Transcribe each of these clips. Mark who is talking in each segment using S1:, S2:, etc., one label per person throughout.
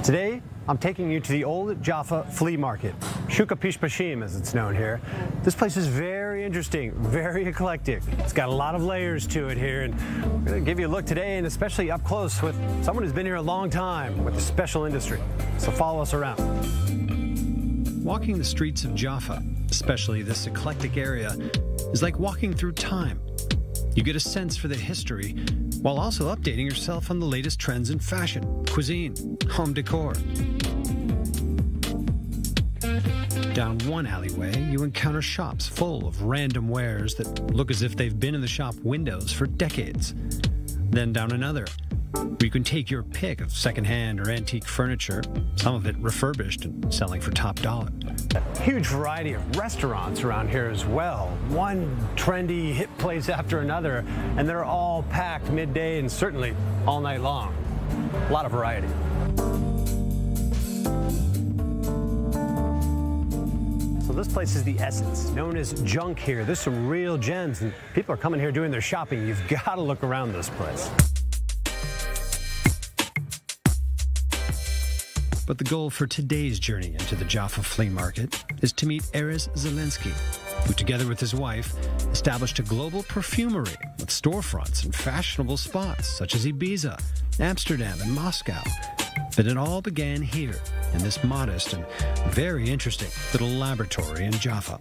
S1: Today, I'm taking you to the old Jaffa Flea Market, Shuka Pishpashim as it's known here. This place is very interesting, very eclectic. It's got a lot of layers to it here, and we're going to give you a look today, and especially up close with someone who's been here a long time with a special industry. So follow us around. Walking the streets of Jaffa, especially this eclectic area, is like walking through time. You get a sense for the history while also updating yourself on the latest trends in fashion, cuisine, home decor. Down one alleyway, you encounter shops full of random wares that look as if they've been in the shop windows for decades. Then down another, where you can take your pick of secondhand or antique furniture, some of it refurbished and selling for top dollar. A huge variety of restaurants around here as well. One trendy hit place after another, and they're all packed midday and certainly all night long. A lot of variety. So this place is the essence, known as junk here. There's some real gems, and people are coming here doing their shopping. You've got to look around this place. But the goal for today's journey into the Jaffa Flea Market is to meet Erez Zielinski, who together with his wife established a global perfumery with storefronts in fashionable spots such as Ibiza, Amsterdam, and Moscow. But it all began here in this modest and very interesting little laboratory in Jaffa.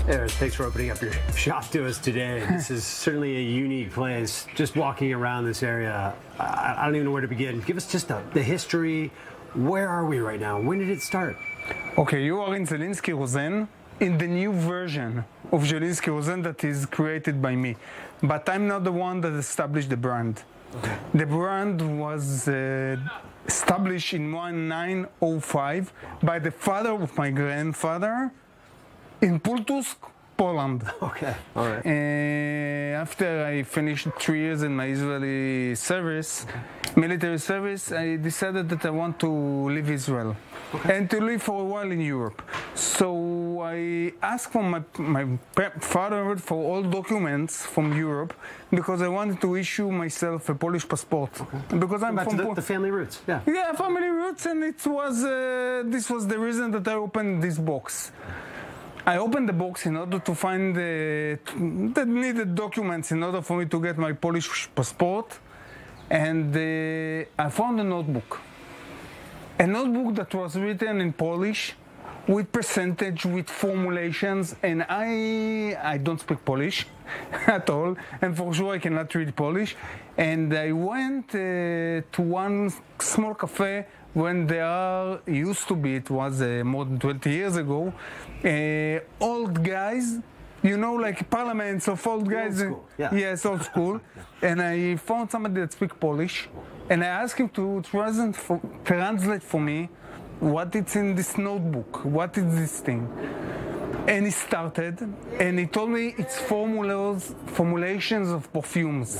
S1: Erez, thanks for opening up your shop to us today. This is certainly a unique place. Just walking around this area, I don't even know where to begin. Give us just the history. Where are we right now? When did it start?
S2: Okay, you are in Zielinski Rosen, in the new version of Zielinski Rosen that is created by me. But I'm not the one that established the brand. Okay. The brand was established in 1905 by the father of my grandfather in Pultusk, Poland.
S1: Okay, all right.
S2: After I finished 3 years in my Israeli service, military service, I decided that I want to leave Israel and to live for a while in Europe. So I asked for my father for all documents from Europe because I wanted to issue myself a Polish passport. Okay. Because I'm from
S1: the family roots. Yeah.
S2: Yeah, family roots, and it was this was the reason that I opened this box. I opened the box in order to find the needed documents in order for me to get my Polish passport. And I found a notebook that was written in Polish with percentage, with formulations, and I don't speak Polish at all, and for sure I cannot read Polish. And I went to one small cafe when there used to be, it was more than 20 years ago, old guys, you know, like parliaments of old guys.
S1: Old school. Yeah.
S2: Yes, old school. And I found somebody that speaks Polish, and I asked him to translate for me what it's in this notebook, what is this thing. And he started, and he told me it's formulations of perfumes.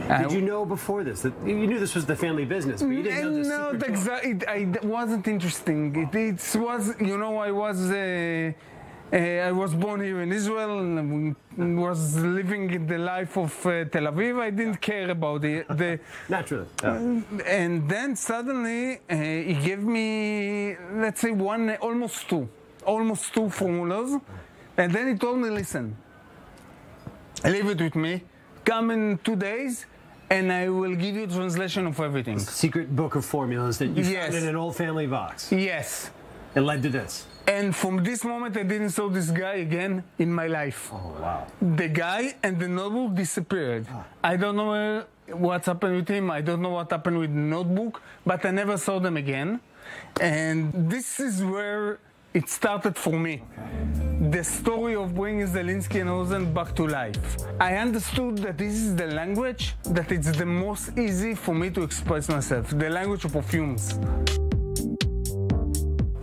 S1: Did you know before this that you knew this was the family business, but you didn't know the secret?
S2: No, it wasn't interesting. It was, you know, I was born here in Israel and was living in the life of Tel Aviv. I didn't care about the
S1: naturally.
S2: And then suddenly he gave me, let's say, almost two formulas, and then he told me, listen, leave it with me. Come in 2 days, and I will give you a translation of everything.
S1: Secret book of formulas that you found in an old family box.
S2: Yes.
S1: It led to this.
S2: And from this moment, I didn't saw this guy again in my life.
S1: Oh, wow.
S2: The guy and the notebook disappeared. I don't know what's happened with him. I don't know what happened with the notebook, but I never saw them again. And this is where it started for me. Okay. The story of bringing Zielinski Rosen back to life. I understood that this is the language that it's the most easy for me to express myself, the language of perfumes.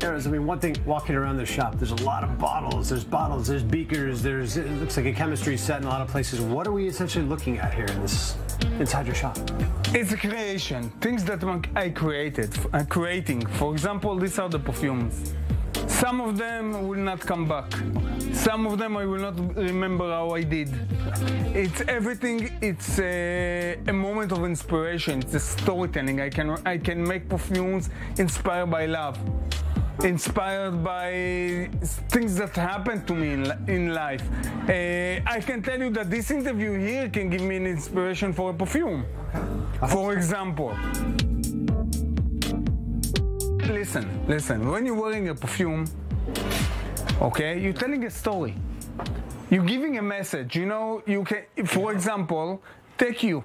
S1: I mean, one thing, walking around the shop, there's a lot of bottles, there's beakers, it looks like a chemistry set in a lot of places. What are we essentially looking at here inside your shop?
S2: It's a creation, things that I'm creating. For example, these are the perfumes. Some of them will not come back. Some of them I will not remember how I did. It's everything. It's a moment of inspiration. It's a storytelling. I can make perfumes inspired by love, inspired by things that happened to me in life. I can tell you that this interview here can give me an inspiration for a perfume. For example, listen, when you're wearing a perfume, okay, you're telling a story. You're giving a message, you know, you can, for example, take you.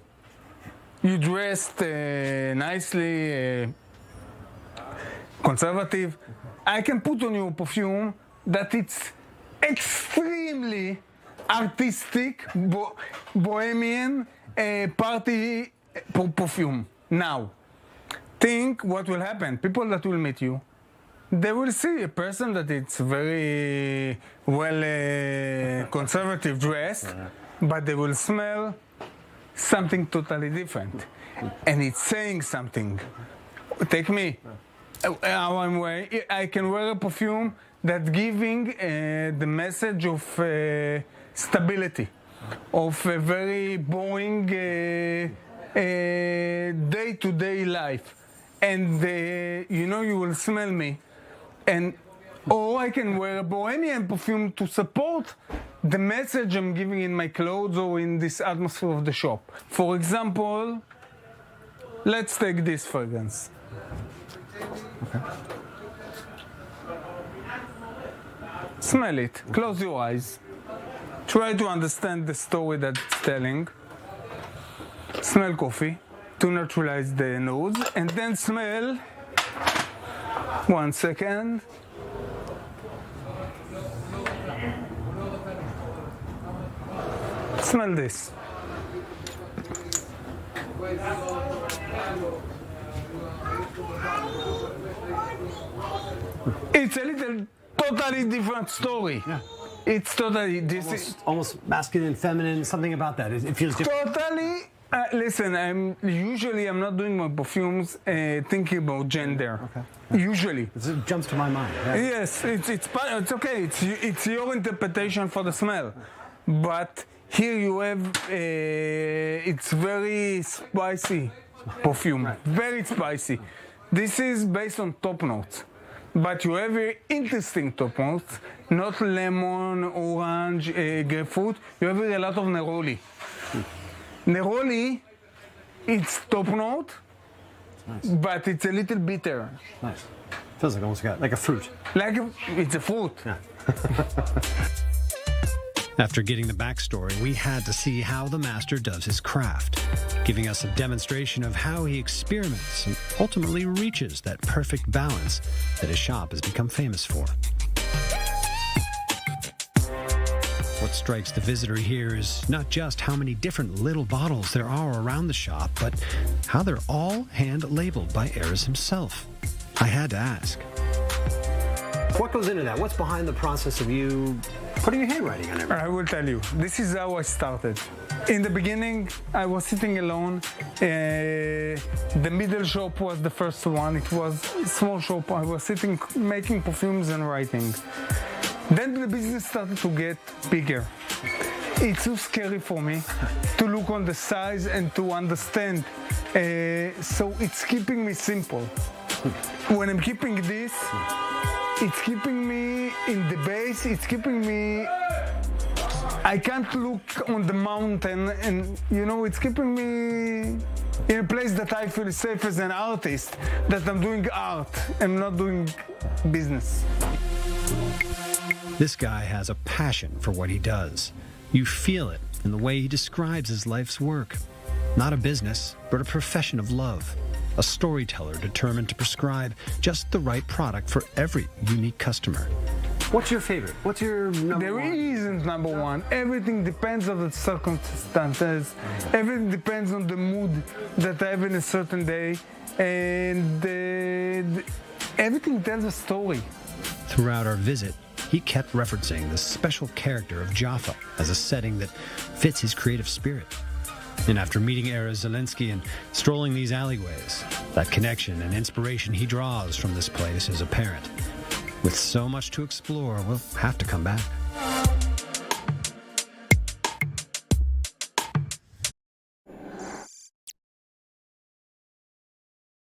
S2: You dressed nicely, conservative. I can put on you a perfume that it's extremely artistic, bohemian, party perfume. Now, think what will happen. People that will meet you, they will see a person that it's very well conservative dressed, but they will smell something totally different. And it's saying something. Take me. How I'm wearing, I can wear a perfume that's giving the message of stability, of a very boring day-to-day life. And you know, you will smell me. And or I can wear a bohemian perfume to support the message I'm giving in my clothes or in this atmosphere of the shop. For example, let's take this fragrance.
S1: Okay.
S2: Smell it. Close your eyes. Try to understand the story that it's telling. Smell coffee to neutralize the nose, and then smell. 1 second. Smell this. It's a little totally different story.
S1: Yeah.
S2: It's totally
S1: almost masculine, feminine, something about that. It feels different.
S2: Totally. Listen, I'm not doing my perfumes thinking about gender.
S1: Okay.
S2: Usually.
S1: It jumps to my mind. Yeah.
S2: Yes, it's okay. It's your interpretation for the smell, but here you have it's very spicy perfume, right. Very spicy. This is based on top notes. But you have very interesting top notes, not lemon, orange, grapefruit. You have a lot of neroli. Neroli, it's top note, nice. But it's a little bitter.
S1: Nice. Feels like almost like a fruit.
S2: It's a fruit.
S1: Yeah. After getting the backstory, we had to see how the master does his craft, giving us a demonstration of how he experiments and ultimately reaches that perfect balance that his shop has become famous for. What strikes the visitor here is not just how many different little bottles there are around the shop, but how they're all hand-labeled by Erez himself. I had to ask. What goes into that? What's behind the process of you putting your handwriting on everything?
S2: I will tell you. This is how I started. In the beginning, I was sitting alone. The middle shop was the first one. It was a small shop. I was sitting, making perfumes and writing. Then the business started to get bigger. It's too scary for me to look on the size and to understand. So it's keeping me simple. When I'm keeping this, it's keeping me in the base. It's keeping me. I can't look on the mountain, and you know, it's keeping me in a place that I feel safe as an artist. That I'm doing art. I'm not doing business.
S1: This guy has a passion for what he does. You feel it in the way he describes his life's work. Not a business, but a profession of love. A storyteller determined to prescribe just the right product for every unique customer. What's your favorite? What's your number one?
S2: There isn't number one. Everything depends on the circumstances. Everything depends on the mood that I have in a certain day. And everything tells a story.
S1: Throughout our visit, he kept referencing the special character of Jaffa as a setting that fits his creative spirit. And after meeting Erez Zielinski and strolling these alleyways, that connection and inspiration he draws from this place is apparent. With so much to explore, we'll have to come back.